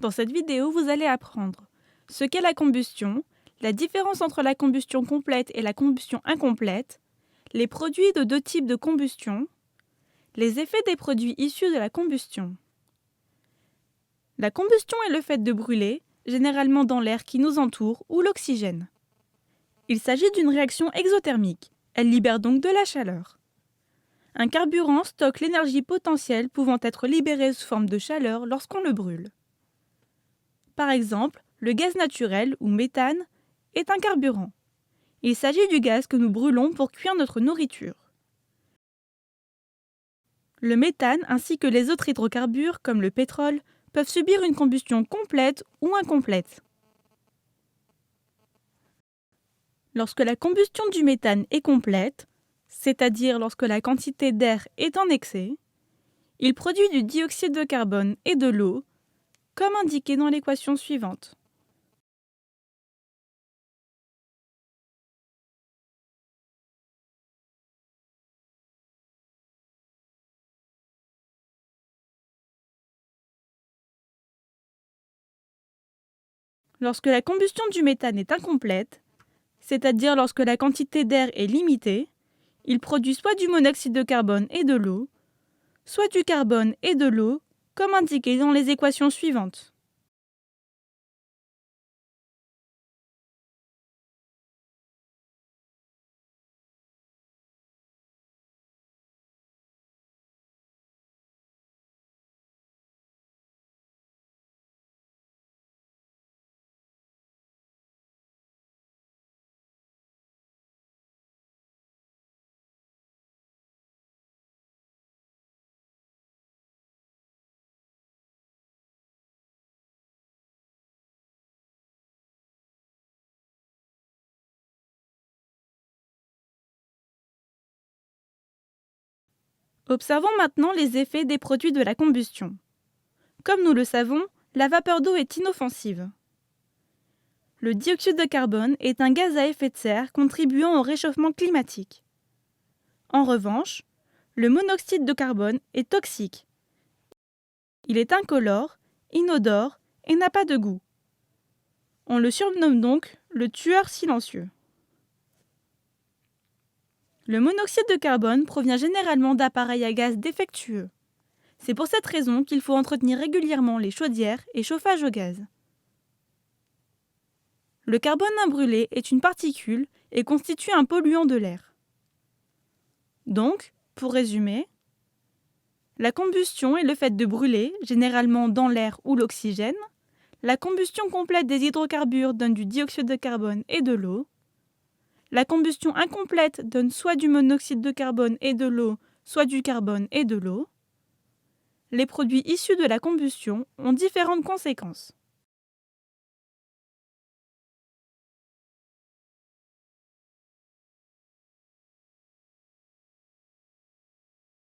Dans cette vidéo, vous allez apprendre ce qu'est la combustion, la différence entre la combustion complète et la combustion incomplète, les produits de deux types de combustion, les effets des produits issus de la combustion. La combustion est le fait de brûler, généralement dans l'air qui nous entoure ou l'oxygène. Il s'agit d'une réaction exothermique, elle libère donc de la chaleur. Un carburant stocke l'énergie potentielle pouvant être libérée sous forme de chaleur lorsqu'on le brûle. Par exemple, le gaz naturel ou méthane est un carburant. Il s'agit du gaz que nous brûlons pour cuire notre nourriture. Le méthane ainsi que les autres hydrocarbures comme le pétrole peuvent subir une combustion complète ou incomplète. Lorsque la combustion du méthane est complète, c'est-à-dire lorsque la quantité d'air est en excès, il produit du dioxyde de carbone et de l'eau, comme indiqué dans l'équation suivante. Lorsque la combustion du méthane est incomplète, c'est-à-dire lorsque la quantité d'air est limitée, il produit soit du monoxyde de carbone et de l'eau, soit du carbone et de l'eau, comme indiqué dans les équations suivantes. Observons maintenant les effets des produits de la combustion. Comme nous le savons, la vapeur d'eau est inoffensive. Le dioxyde de carbone est un gaz à effet de serre contribuant au réchauffement climatique. En revanche, le monoxyde de carbone est toxique. Il est incolore, inodore et n'a pas de goût. On le surnomme donc le tueur silencieux. Le monoxyde de carbone provient généralement d'appareils à gaz défectueux. C'est pour cette raison qu'il faut entretenir régulièrement les chaudières et chauffages au gaz. Le carbone imbrûlé est une particule et constitue un polluant de l'air. Donc, pour résumer, la combustion est le fait de brûler, généralement dans l'air ou l'oxygène. La combustion complète des hydrocarbures donne du dioxyde de carbone et de l'eau. La combustion incomplète donne soit du monoxyde de carbone et de l'eau, soit du carbone et de l'eau. Les produits issus de la combustion ont différentes conséquences.